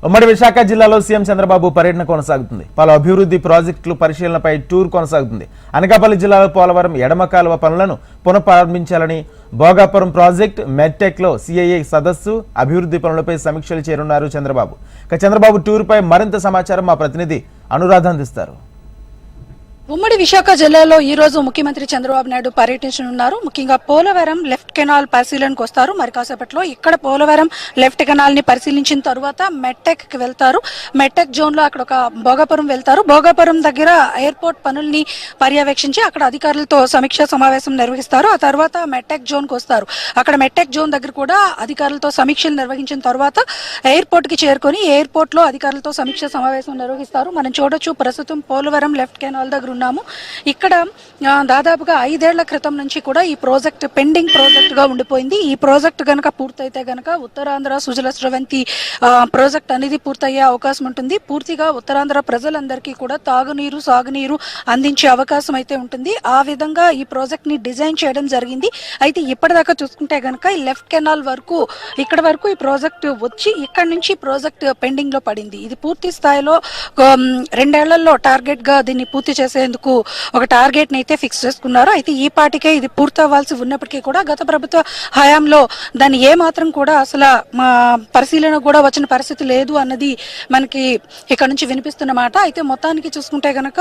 ఉమ్మడి విశాఖ జిల్లాలో సీఎం చంద్రబాబు పర్యటన కొనసాగుతుంది. పలు అభివృద్ధి ప్రాజెక్టులు పరిశీలనపై టూర్ కొనసాగుతుంది. అనకాపల్లి జిల్లాలో పోలవరం ఎడమ కాలువ పనులను పునఃప్రారంభించాలని, భోగాపురం ప్రాజెక్టు, మెడ్టెక్ లో సిఐఏ సదస్సు, అభివృద్ధి పనులపై సమీక్షలు చేరున్నారు చంద్రబాబు. చంద్రబాబు టూర్ పై మరింత సమాచారం మా ప్రతినిధి అనురాధ అందిస్తారు. ఉమ్మడి విశాఖ జిల్లాలో ఈ రోజు ముఖ్యమంత్రి చంద్రబాబు నాయుడు పర్యటించనున్నారు. ముఖ్యంగా పోలవరం లెఫ్ట్ కెనాల్ పరిశీలనకు వస్తారు. మరి కాసేపట్లో ఇక్కడ పోలవరం లెఫ్ట్ కెనాల్ ని పరిశీలించిన తర్వాత మెట్టెక్ కి వెళ్తారు. మెట్టెక్ జోన్ లో అక్కడ ఒక భోగాపురం వెళ్తారు. భోగాపురం దగ్గర ఎయిర్పోర్ట్ పనుల్ని పర్యవేక్షించి అక్కడ అధికారులతో సమీక్షా సమావేశం నిర్వహిస్తారు. ఆ తర్వాత మెట్టెక్ జోన్ కు వస్తారు. అక్కడ మెట్టెక్ జోన్ దగ్గర కూడా అధికారులతో సమీక్షలు నిర్వహించిన తర్వాత ఎయిర్పోర్ట్ కి చేరుకొని ఎయిర్పోర్ట్ లో అధికారులతో సమీక్షా సమావేశం నిర్వహిస్తారు. మనం చూడొచ్చు, ప్రస్తుతం పోలవరం లెఫ్ట్ కెనాల్ దగ్గర ఉన్నాము. ఇక్కడ దాదాపుగా 5 ఏళ్ల క్రితం నుంచి కూడా ఈ ప్రాజెక్ట్ పెండింగ్ ప్రాజెక్ట్ గా ఉండిపోయింది. ఈ ప్రాజెక్ట్ గనక పూర్తయితే గనక ఉత్తరాంధ్ర సుజల స్రవంతి ప్రాజెక్ట్ అనేది పూర్తయ్యే అవకాశం ఉంటుంది. పూర్తిగా ఉత్తరాంధ్ర ప్రజలందరికీ కూడా తాగునీరు, సాగునీరు అందించే అవకాశం అయితే ఉంటుంది. ఆ విధంగా ఈ ప్రాజెక్ట్ ని డిజైన్ చేయడం జరిగింది. అయితే ఇప్పటిదాకా చూసుకుంటే గనక ఈ లెఫ్ట్ కెనాల్ వరకు ఇక్కడ వరకు ఈ ప్రాజెక్ట్ వచ్చి ఇక్కడ నుంచి ప్రాజెక్ట్ పెండింగ్ లో పడింది. ఇది పూర్తి స్థాయిలో 2 ఏళ్లలో టార్గెట్ గా దీన్ని పూర్తి చేసేందుకు ఒక టార్గెట్ ని అయితే ఫిక్స్ చేసుకున్నారు. అయితే ఈ పాటికే ఇది పూర్తవ్వాల్సి ఉన్నప్పటికీ కూడా గత ప్రభుత్వ హయాంలో దాన్ని ఏ మాత్రం కూడా అసలు పరిశీలన కూడా వచ్చిన పరిస్థితి లేదు అన్నది మనకి ఇక్కడ నుంచి వినిపిస్తున్న మాట. అయితే మొత్తానికి చూసుకుంటే గనక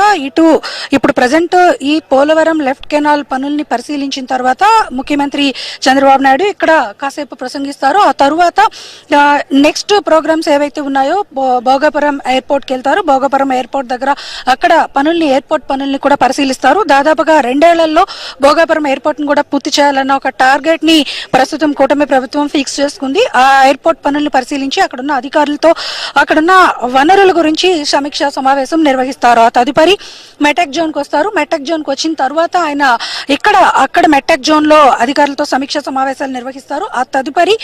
ఇప్పుడు ప్రజెంట్ ఈ పోలవరం లెఫ్ట్ కెనాల్ పనుల్ని పరిశీలించిన తర్వాత ముఖ్యమంత్రి చంద్రబాబు నాయుడు ఇక్కడ కాసేపు ప్రసంగిస్తారు. ఆ తర్వాత నెక్స్ట్ ప్రోగ్రామ్స్ ఏవైతే ఉన్నాయో భోగాపురం ఎయిర్పోర్ట్ కి వెళ్తారు. భోగాపురం ఎయిర్పోర్ట్ దగ్గర అక్కడ ఎయిర్పోర్ట్ పనుల్ని కూడా పరిశీలిస్తారు. దాదాపుగా 2 ఏళ్లలో భోగాపురం ఎయిర్పోర్ట్ ని కూడా పూర్తి చేయాలన్న ఒక టార్గెట్ ని ప్రస్తుతం కూటమి ప్రభుత్వం ఫిక్స్ చేసుకుంది. ఆ ఎయిర్పోర్ట్ పనుల్ని పరిశీలించి అక్కడున్న అధికారులతో అక్కడున్న వనరుల గురించి సమీక్షా సమావేశం నిర్వహిస్తారు. ఆ తదుపరి మెటెక్ జోన్ కు వస్తారు. మెటెక్ జోన్ కు వచ్చిన తర్వాత ఆయన అక్కడ మెటెక్ జోన్ లో అధికారులతో సమీక్షా సమావేశాలు నిర్వహిస్తారు. ఆ తదుపరి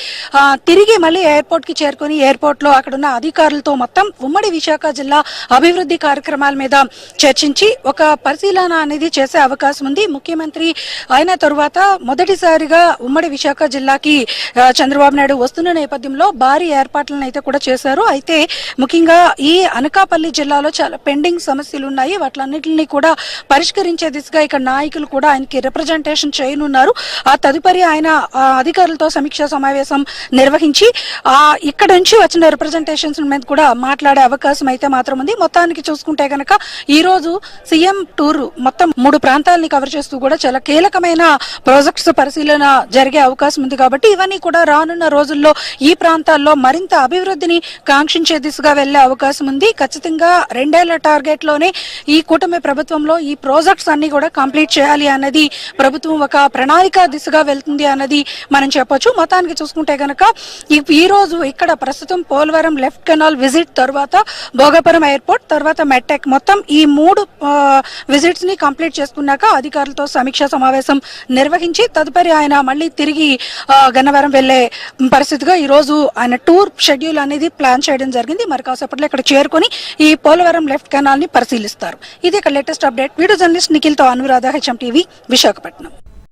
తిరిగి మళ్ళీ ఎయిర్పోర్ట్ కి చేరుకుని ఎయిర్పోర్ట్ లో అక్కడున్న అధికారులతో మొత్తం ఉమ్మడి విశాఖ జిల్లా అభివృద్ధి కార్యక్రమాల మీద చర్చించి ఒక పరిశీలన అనేది చేసే అవకాశం ఉంది. ముఖ్యమంత్రి అయిన తరువాత మొదటిసారిగా ఉమ్మడి విశాఖ జిల్లాకి చంద్రబాబు నాయుడు వస్తున్న నేపథ్యంలో భారీ ఏర్పాట్లను అయితే కూడా చేశారు. అయితే ముఖ్యంగా ఈ అనకాపల్లి జిల్లాలో చాలా పెండింగ్ సమస్యలు ఉన్నాయి. వాటిలన్నింటినీ కూడా పరిష్కరించే దిశగా ఇక్కడ నాయకులు కూడా ఆయనకి రిప్రజెంటేషన్ చేయనున్నారు. ఆ తదుపరి ఆయన అధికారులతో సమీక్షా సమావేశం నిర్వహించి ఇక్కడ నుంచి వచ్చిన రిప్రజెంటేషన్స్ మీద కూడా మాట్లాడే అవకాశం అయితే మాత్రం ఉంది. మొత్తానికి చూసుకుంటే గనక ఈ రోజు సీఎం టూర్ మొత్తం 3 ప్రాంతాలని కవర్ చేస్తూ కూడా చాలా కీలకమైన ప్రాజెక్ట్స్ పరిశీలన జరిగే అవకాశం ఉంది. కాబట్టి ఇవన్నీ కూడా రానున్న రోజుల్లో ఈ ప్రాంతాల్లో మరింత అభివృద్ధిని కాంక్షించే దిశగా వెళ్లే అవకాశం ఉంది. ఖచ్చితంగా 2 ఏళ్ల టార్గెట్ లోనే ఈ కూటమి ప్రభుత్వంలో ఈ ప్రాజెక్ట్స్ అన్ని కూడా కంప్లీట్ చేయాలి అన్నది ప్రభుత్వం ఒక ప్రణాళిక దిశగా వెళ్తుంది అన్నది మనం చెప్పొచ్చు. మొత్తానికి చూసుకుంటే గనక ఈ రోజు ఇక్కడ ప్రస్తుతం పోలవరం లెఫ్ట్ కెనాల్ విజిట్, తర్వాత భోగాపురం ఎయిర్పోర్ట్, తర్వాత మెట్టెక్ మొత్తం ఈ 3 విజిట్స్ ని కంప్లీట్ చేసుకున్నాక అధికారులతో సమీక్షా సమావేశం నిర్వహించి తదుపరి ఆయన మళ్ళీ తిరిగి గన్నవరం వెళ్లే పరిస్థితిగా ఈ రోజు ఆయన టూర్ షెడ్యూల్ అనేది ప్లాన్ చేయడం జరిగింది. మరి కాసేపట్లో ఇక్కడ చేరుకొని ఈ పోలవరం లెఫ్ట్ కెనాల్ ని పరిశీలిస్తారు. ఇది ఇక్కడ latest update. Video journalist Nikhil తో అనురాధ, HM TV, విశాఖపట్నం.